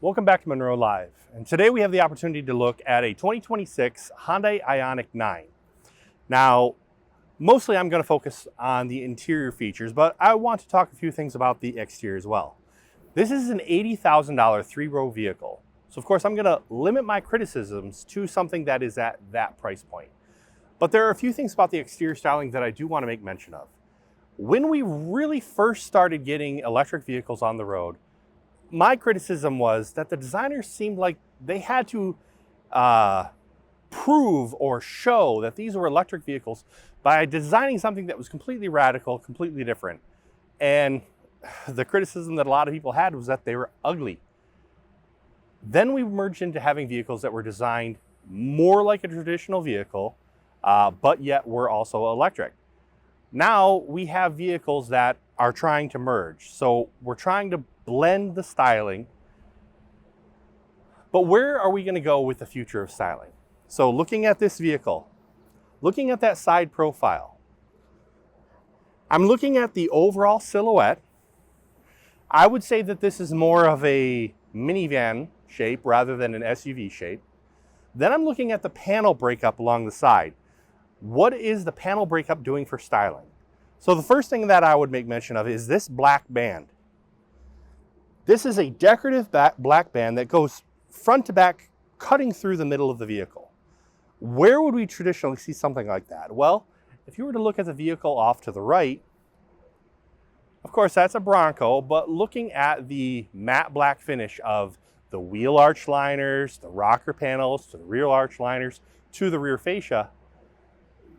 Welcome back to Munro Live, and today we have the opportunity to look at a 2026 Hyundai IONIQ 9. Now, mostly I'm going to focus on the interior features, but I want to talk a few things about the exterior as well. This is an $80,000 three-row vehicle, so of course I'm going to limit my criticisms to something that is at that price point. But there are a few things about the exterior styling that I do want to make mention of. When we really first started getting electric vehicles on the road, my criticism was that the designers seemed like they had to prove or show that these were electric vehicles by designing something that was completely radical, completely different. And the criticism that a lot of people had was that they were ugly. Then we merged into having vehicles that were designed more like a traditional vehicle, but yet were also electric. Now we have vehicles that are trying to merge. So we're trying to blend the styling, but where are we going to go with the future of styling? So looking at this vehicle, looking at that side profile, I'm looking at the overall silhouette. I would say that this is more of a minivan shape rather than an SUV shape. Then I'm looking at the panel breakup along the side. What is the panel breakup doing for styling? So the first thing that I would make mention of is this black band. This is a decorative black band that goes front to back, cutting through the middle of the vehicle. Where would we traditionally see something like that? Well, if you were to look at the vehicle off to the right, of course that's a Bronco, but looking at the matte black finish of the wheel arch liners, the rocker panels, to the rear arch liners, to the rear fascia,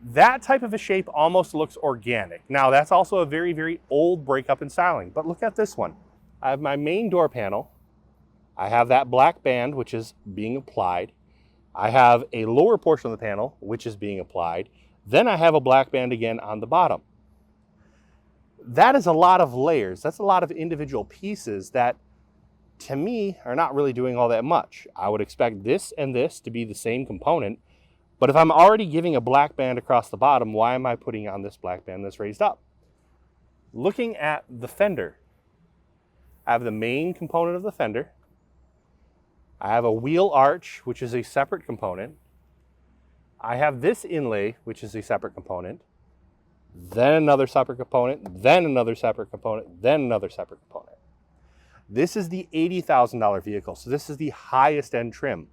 that type of a shape almost looks organic. Now that's also a very, very old breakup in styling, but look at this one. I have my main door panel. I have that black band, which is being applied. I have a lower portion of the panel, which is being applied. Then I have a black band again on the bottom. That is a lot of layers. That's a lot of individual pieces that, to me, are not really doing all that much. I would expect this and this to be the same component, but if I'm already giving a black band across the bottom, why am I putting on this black band that's raised up? Looking at the fender, I have the main component of the fender. I have a wheel arch, which is a separate component. I have this inlay, which is a separate component. Then another separate component, then another separate component, then another separate component. This is the $80,000 vehicle, so this is the highest end trim.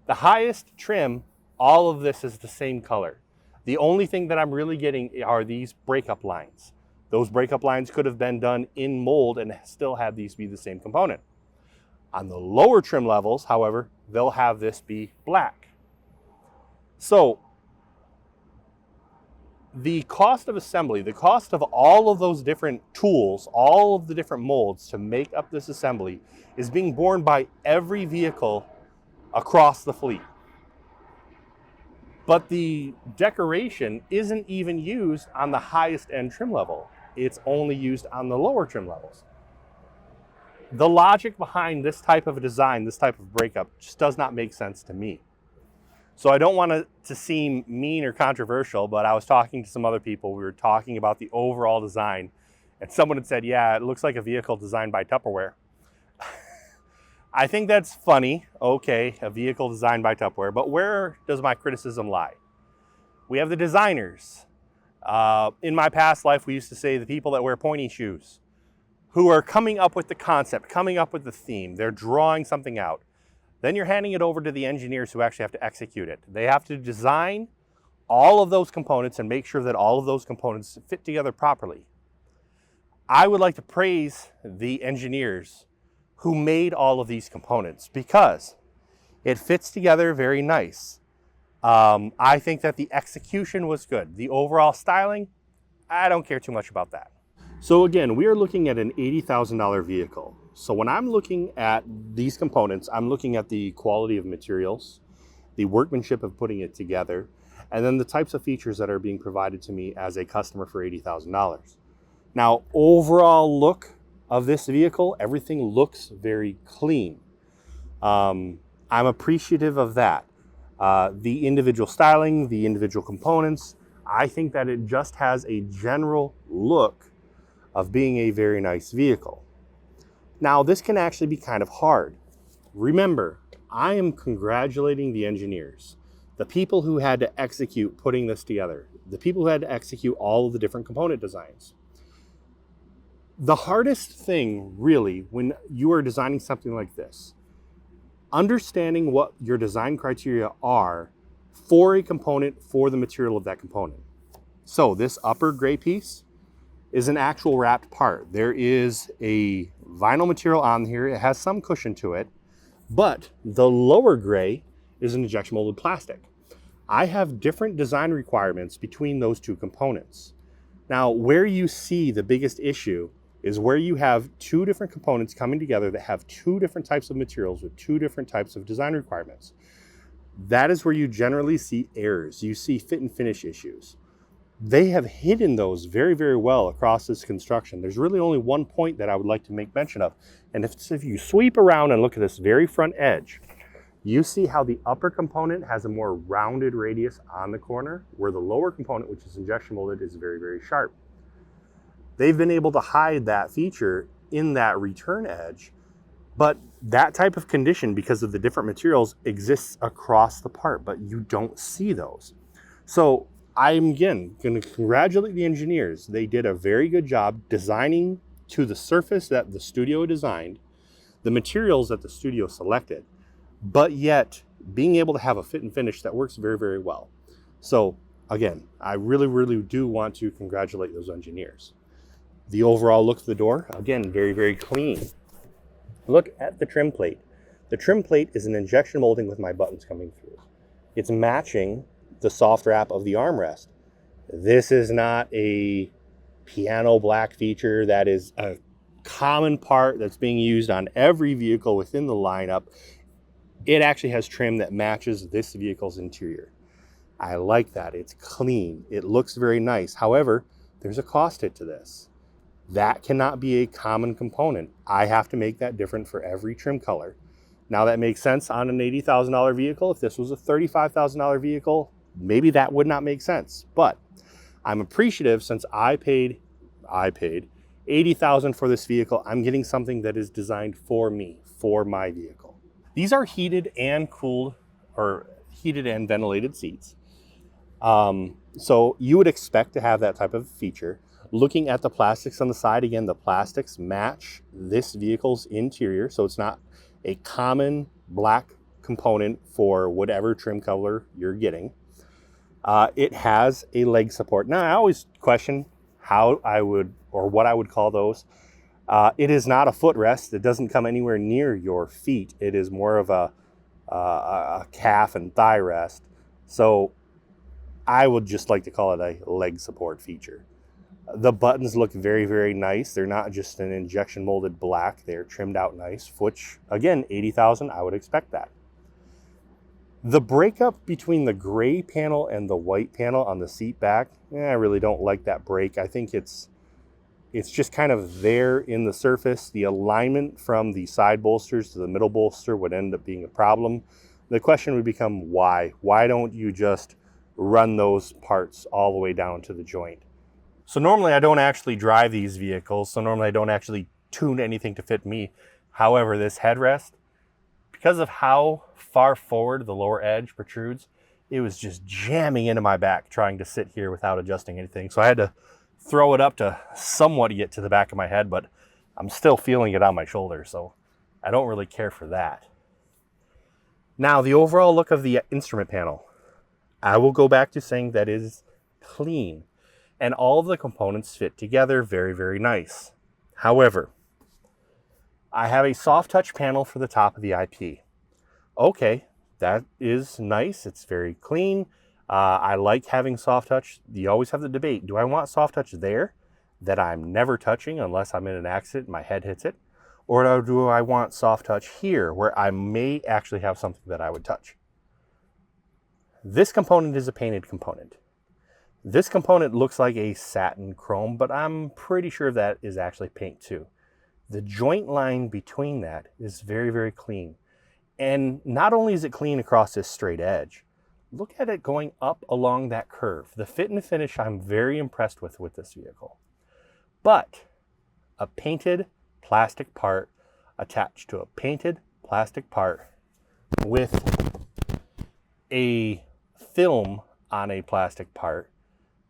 The highest trim, all of this is the same color. The only thing that I'm really getting are these breakup lines. Those breakup lines could have been done in mold and still have these be the same component. On the lower trim levels, however, they'll have this be black. So the cost of assembly, the cost of all of those different tools, all of the different molds to make up this assembly is being borne by every vehicle across the fleet. But the decoration isn't even used on the highest end trim level. It's only used on the lower trim levels. The logic behind this type of a design, this type of breakup, just does not make sense to me. So I don't want it to seem mean or controversial, but I was talking to some other people. We were talking about the overall design, and someone had said, yeah, it looks like a vehicle designed by Tupperware. I think that's funny. Okay, a vehicle designed by Tupperware, but where does my criticism lie? We have the designers. In my past life, we used to say the people that wear pointy shoes, who are coming up with the concept, coming up with the theme. They're drawing something out. Then you're handing it over to the engineers who actually have to execute it. They have to design all of those components and make sure that all of those components fit together properly. I would like to praise the engineers who made all of these components because it fits together very nice. I think that the execution was good. The overall styling, I don't care too much about that. So again, we are looking at an $80,000 vehicle. So when I'm looking at these components, I'm looking at the quality of materials, the workmanship of putting it together, and then the types of features that are being provided to me as a customer for $80,000. Now, overall look of this vehicle, everything looks very clean. I'm appreciative of that. The individual styling, the individual components, I think that it just has a general look of being a very nice vehicle. Now, this can actually be kind of hard. remember, I am congratulating the engineers, the people who had to execute putting this together, the people who had to execute all of the different component designs. The hardest thing really when you are designing something like this, understanding what your design criteria are for a component, for the material of that component. So this upper gray piece is an actual wrapped part. There is a vinyl material on here. It has some cushion to it, but the lower gray is an injection molded plastic. I have different design requirements between those two components. Now, where you see the biggest issue is where you have two different components coming together that have two different types of materials with two different types of design requirements. That is where you generally see errors. You see fit and finish issues. They have hidden those very, very well across this construction. There's really only one point that I would like to make mention of. And if you sweep around and look at this very front edge, you see how the upper component has a more rounded radius on the corner, where the lower component, which is injection molded, is very, very sharp. They've been able to hide that feature in that return edge, but that type of condition, because of the different materials, exists across the part, but you don't see those. So I'm again going to congratulate the engineers. They did a very good job designing to the surface that the studio designed, the materials that the studio selected, but yet being able to have a fit and finish that works very, very well. So again, I really, really do want to congratulate those engineers. The overall look of the door, again, very, very clean. Look at the trim plate. The trim plate is an injection molding with my buttons coming through. It's matching the soft wrap of the armrest. This is not a piano black feature. That is a common part that's being used on every vehicle within the lineup. It actually has trim that matches this vehicle's interior. I like that. It's clean. It looks very nice. However, there's a cost hit to this. That cannot be a common component. I have to make that different for every trim color. Now that makes sense on an $80,000 vehicle. If this was a $35,000 vehicle, maybe that would not make sense. But I'm appreciative, since I paid $80,000 for this vehicle. I'm getting something that is designed for me, for my vehicle. These are heated and cooled, or heated and ventilated seats. So you would expect to have that type of feature. Looking at the plastics on the side, again, the plastics match this vehicle's interior, so it's not a common black component for whatever trim color you're getting. It has a leg support. Now, I always question how I would, or what I would call those. It is not a footrest. It doesn't come anywhere near your feet. It is more of a calf and thigh rest. So I would just like to call it a leg support feature. The buttons look very, very nice. They're not just an injection molded black. They're trimmed out nice, which again, $80,000, I would expect that. The breakup between the gray panel and the white panel on the seat back, I really don't like that break. I think it's just kind of there in the surface. The alignment from the side bolsters to the middle bolster would end up being a problem. The question would become why? Why don't you just run those parts all the way down to the joint? So normally I don't actually drive these vehicles, so normally I don't actually tune anything to fit me. However, this headrest, because of how far forward the lower edge protrudes, it was just jamming into my back trying to sit here without adjusting anything. So I had to throw it up to somewhat get to the back of my head, but I'm still feeling it on my shoulder, so I don't really care for that. Now, the overall look of the instrument panel, I will go back to saying that it is clean. And all of the components fit together very, very nice. However, I have a soft touch panel for the top of the IP. Okay, that is nice. It's very clean. I like having soft touch. You always have the debate. Do I want soft touch there that I'm never touching unless I'm in an accident and my head hits it? Or do I want soft touch here where I may actually have something that I would touch? This component is a painted component. This component looks like a satin chrome, but I'm pretty sure that is actually paint too. The joint line between that is very, very clean. And not only is it clean across this straight edge, look at it going up along that curve. The fit and finish I'm very impressed with this vehicle. But a painted plastic part attached to a painted plastic part with a film on a plastic part,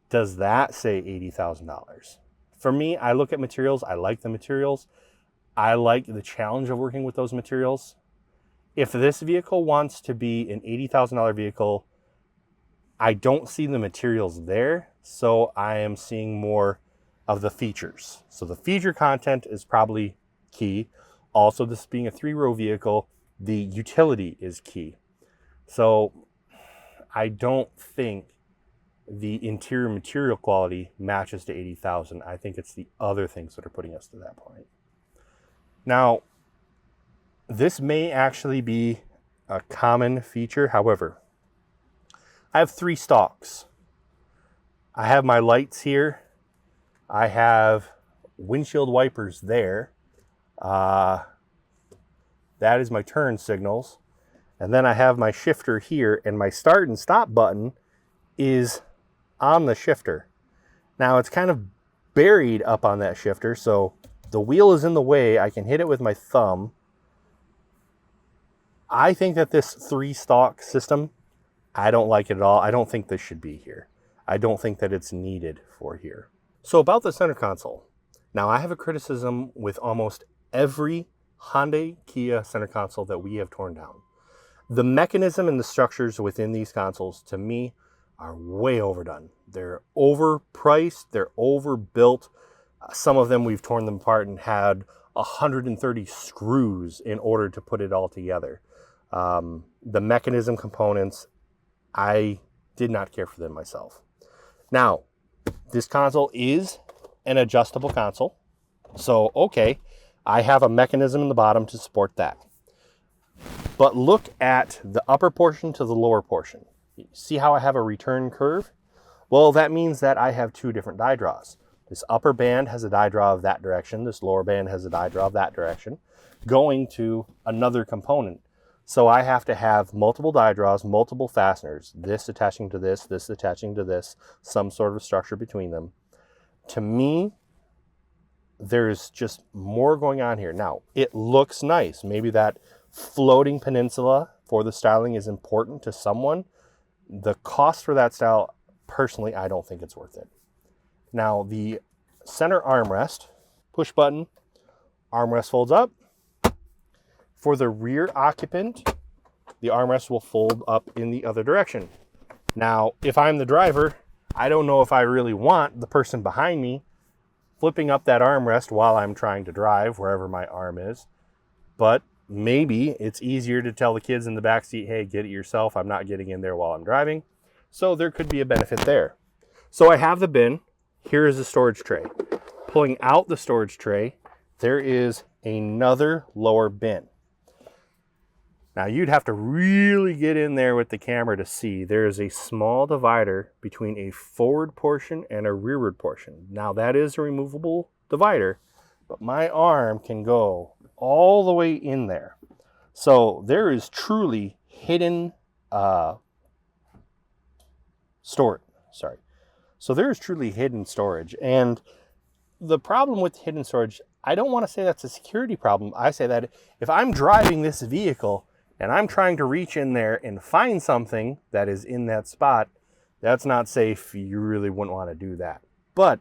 does that say $80,000? For me, I look at materials. I like the materials. I like the challenge of working with those materials. If this vehicle wants to be an $80,000 vehicle, I don't see the materials there, so I am seeing more of the features. So the feature content is probably key. Also, this being a 3-row vehicle, the utility is key. So I don't think the interior material quality matches to 80,000. I think it's the other things that are putting us to that point. Now, this may actually be a common feature. However, I have 3 stalks. I have my lights here. I have windshield wipers there. That is my turn signals. And then I have my shifter here, and my start and stop button is on the shifter. Now it's kind of buried up on that shifter, so the wheel is in the way. I can hit it with my thumb. I think that this 3-stalk system, I don't like it at all. I don't think this should be here. I don't think that it's needed for here. So about the center console. Now I have a criticism with almost every Hyundai Kia center console that we have torn down. The mechanism and the structures within these consoles, to me, are way overdone. They're overpriced, they're overbuilt. Some of them we've torn them apart and had 130 screws in order to put it all together. The mechanism components, I did not care for them myself. Now, this console is an adjustable console. So, okay, I have a mechanism in the bottom to support that. But look at the upper portion to the lower portion. See how I have a return curve? Well, that means that I have 2 different die draws. This upper band has a die draw of that direction. This lower band has a die draw of that direction, going to another component. So I have to have multiple die draws, multiple fasteners, this attaching to this attaching to this, some sort of structure between them. To me, there's just more going on here. Now, it looks nice. Maybe that floating peninsula for the styling is important to someone. The cost for that style, personally, I don't think it's worth it. Now, the center armrest, push button, armrest folds up. For the rear occupant, the armrest will fold up in the other direction. Now, if I'm the driver, I don't know if I really want the person behind me flipping up that armrest while I'm trying to drive, wherever my arm is. But maybe it's easier to tell the kids in the back seat, hey, get it yourself. I'm not getting in there while I'm driving. So there could be a benefit there. So I have the bin. Here is the storage tray. Pulling out the storage tray, there is another lower bin. Now you'd have to really get in there with the camera to see there is a small divider between a forward portion and a rearward portion. Now that is a removable divider, but my arm can go all the way in there. So there is truly hidden storage. So there is truly hidden storage. And the problem with hidden storage, I don't want to say that's a security problem. I say that if I'm driving this vehicle and I'm trying to reach in there and find something that is in that spot, that's not safe. You really wouldn't want to do that. But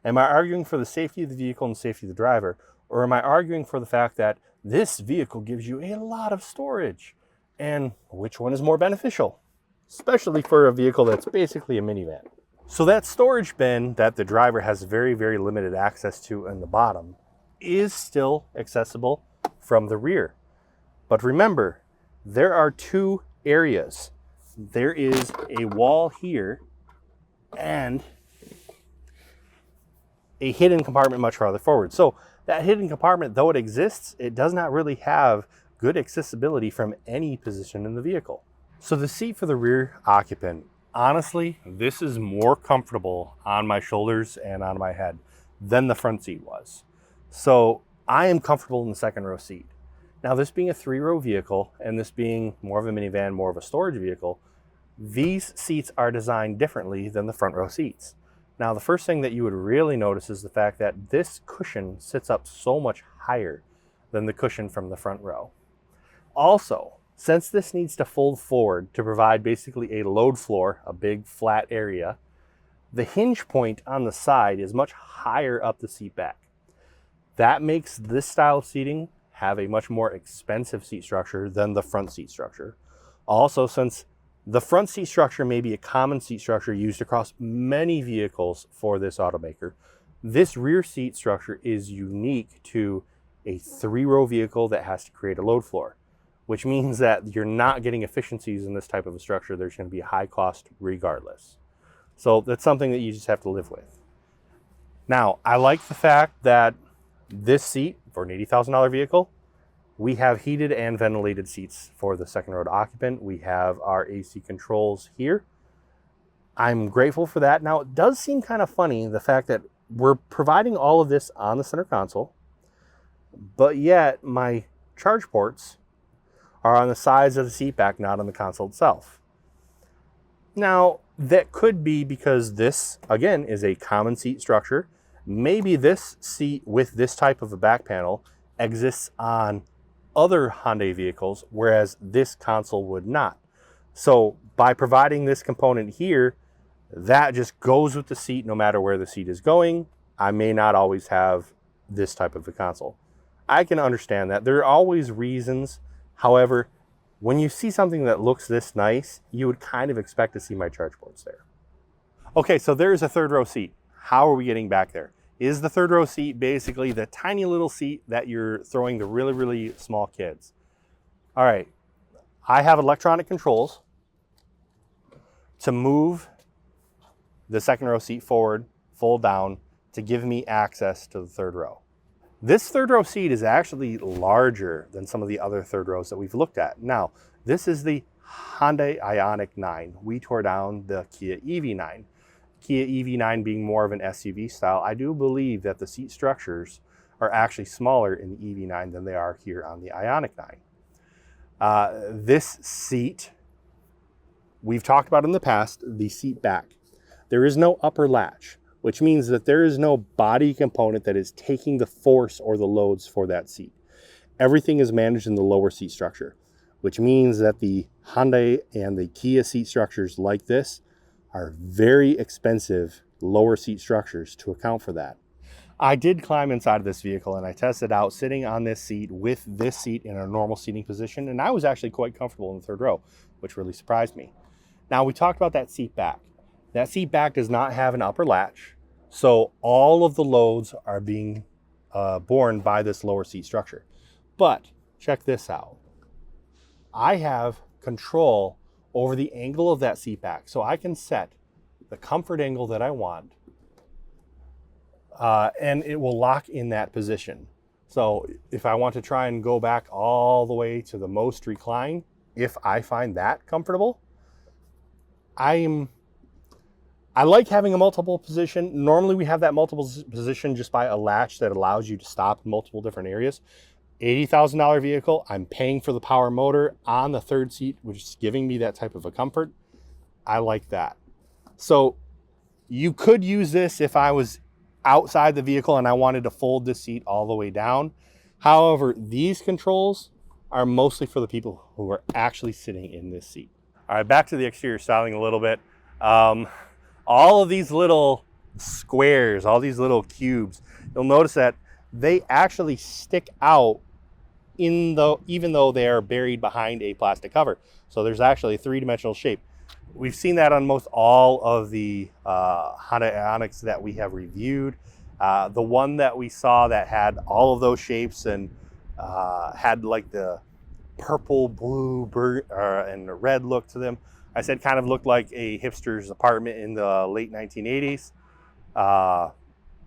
am I arguing for the safety of the vehicle and the safety of the driver? Or am I arguing for the fact that this vehicle gives you a lot of storage? And which one is more beneficial? Especially for a vehicle that's basically a minivan. So that storage bin that the driver has very, very limited access to in the bottom is still accessible from the rear. But remember, there are 2 areas. There is a wall here and a hidden compartment much farther forward. So that hidden compartment, though it exists, it does not really have good accessibility from any position in the vehicle. So the seat for the rear occupant, honestly, this is more comfortable on my shoulders and on my head than the front seat was. So I am comfortable in the second row seat. Now, this being a 3-row vehicle and this being more of a minivan, more of a storage vehicle, these seats are designed differently than the front row seats. Now, the first thing that you would really notice is the fact that this cushion sits up so much higher than the cushion from the front row. Also, since this needs to fold forward to provide basically a load floor, a big flat area, the hinge point on the side is much higher up the seat back. That makes this style of seating have a much more expensive seat structure than the front seat structure. Also, since the front seat structure may be a common seat structure used across many vehicles for this automaker, this rear seat structure is unique to a 3-row vehicle that has to create a load floor, which means that you're not getting efficiencies in this type of a structure. There's going to be a high cost regardless. So that's something that you just have to live with. Now, I like the fact that this seat, for an $80,000 vehicle, we have heated and ventilated seats for the second row occupant. We have our AC controls here. I'm grateful for that. Now, it does seem kind of funny, the fact that we're providing all of this on the center console, but yet my charge ports are on the sides of the seat back, not on the console itself. Now, that could be because this, again, is a common seat structure. Maybe this seat with this type of a back panel exists on other Hyundai vehicles, whereas this console would not. So by providing this component here, that just goes with the seat no matter where the seat is going. I may not always have this type of a console. I can understand that. There are always reasons. However, when you see something that looks this nice, you would kind of expect to see my charge ports there. Okay, so there's a third row seat. How are we getting back there? Is the third row seat basically the tiny little seat that you're throwing the really, really small kids? All right, I have electronic controls to move the second row seat forward, fold down, to give me access to the third row. This third row seat is actually larger than some of the other third rows that we've looked at. Now, this is the Hyundai IONIQ 9. We tore down the Kia EV9. Kia EV9 being more of an SUV style, I do believe that the seat structures are actually smaller in the EV9 than they are here on the IONIQ 9. This seat, we've talked about in the past, the seat back. There is no upper latch, which means that there is no body component that is taking the force or the loads for that seat. Everything is managed in the lower seat structure, which means that the Hyundai and the Kia seat structures like this are very expensive lower seat structures to account for that. I did climb inside of this vehicle and I tested out sitting on this seat with this seat in a normal seating position, and I was actually quite comfortable in the third row, which really surprised me. Now, we talked about that seat back. That seat back does not have an upper latch, so all of the loads are being borne by this lower seat structure. But check this out. I have control over the angle of that seat back, so I can set the comfort angle that I want, and it will lock in that position. So if I want to try and go back all the way to the most recline, if I find that comfortable, I like having a multiple position. Normally we have that multiple position just by a latch that allows you to stop in multiple different areas. $80,000 vehicle, I'm paying for the power motor on the third seat, which is giving me that type of a comfort. I like that. So you could use this if I was outside the vehicle and I wanted to fold this seat all the way down. However, these controls are mostly for the people who are actually sitting in this seat. All right, back to the exterior styling a little bit. All of these little squares, all these little cubes, you'll notice that they actually stick out even though they are buried behind a plastic cover. So there's actually a three-dimensional shape. We've seen that on most all of the Hyundai IONIQs that we have reviewed. The one that we saw that had all of those shapes and had like the purple, blue, and the red look to them, I said kind of looked like a hipster's apartment in the late 1980s.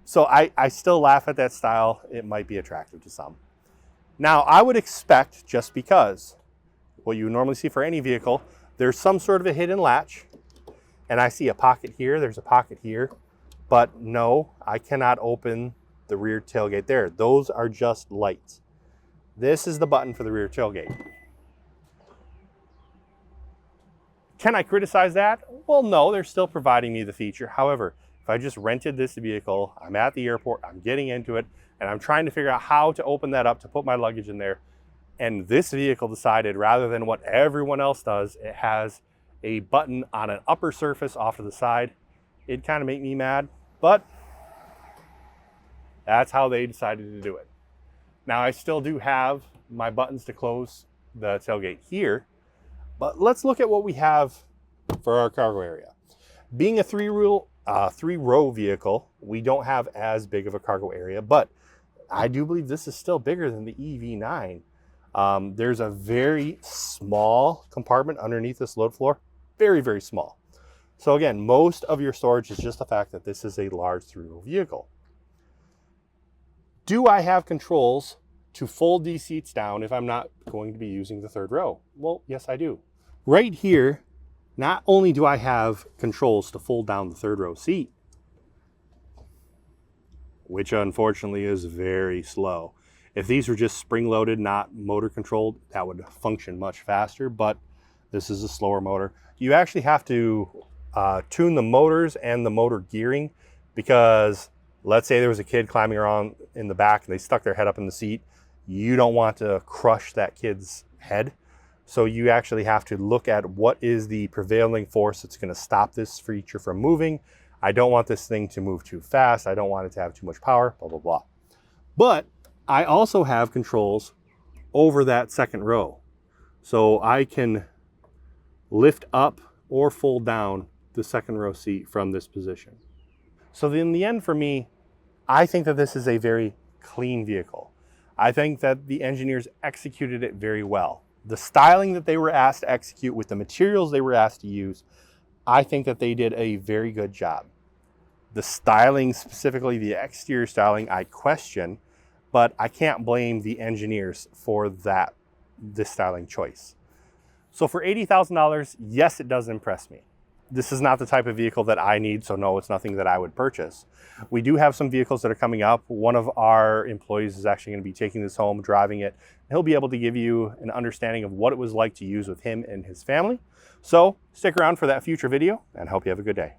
So I still laugh at that style. It might be attractive to some. Now, I would expect, just because what you normally see for any vehicle, there's some sort of a hidden latch, and I see a pocket here, there's a pocket here, but no, I cannot open the rear tailgate there. Those are just lights. This is the button for the rear tailgate. Can I criticize that? Well, no, they're still providing me the feature. However, if I just rented this vehicle, I'm at the airport, I'm getting into it, and I'm trying to figure out how to open that up to put my luggage in there. And this vehicle decided, rather than what everyone else does, it has a button on an upper surface off to the side. It kind of made me mad, but that's how they decided to do it. Now, I still do have my buttons to close the tailgate here, but let's look at what we have for our cargo area. Being a three-row vehicle, we don't have as big of a cargo area, but I do believe this is still bigger than the EV9. There's a very small compartment underneath this load floor, very, very small. So again, most of your storage is just the fact that this is a large three-row vehicle. Do I have controls to fold these seats down if I'm not going to be using the third row? Well, yes, I do. Right here, not only do I have controls to fold down the third row seat, which unfortunately is very slow. If these were just spring-loaded, not motor controlled, that would function much faster, but this is a slower motor. You actually have to tune the motors and the motor gearing, because let's say there was a kid climbing around in the back and they stuck their head up in the seat. You don't want to crush that kid's head. So you actually have to look at what is the prevailing force that's going to stop this feature from moving. I don't want this thing to move too fast. I don't want it to have too much power, blah, blah, blah. But I also have controls over that second row. So I can lift up or fold down the second row seat from this position. So in the end, for me, I think that this is a very clean vehicle. I think that the engineers executed it very well. The styling that they were asked to execute with the materials they were asked to use, I think that they did a very good job. The styling, specifically the exterior styling, I question, but I can't blame the engineers for this styling choice. So for $80,000, yes, it does impress me. This is not the type of vehicle that I need, so no, it's nothing that I would purchase. We do have some vehicles that are coming up. One of our employees is actually going to be taking this home, driving it. He'll be able to give you an understanding of what it was like to use with him and his family. So stick around for that future video, and hope you have a good day.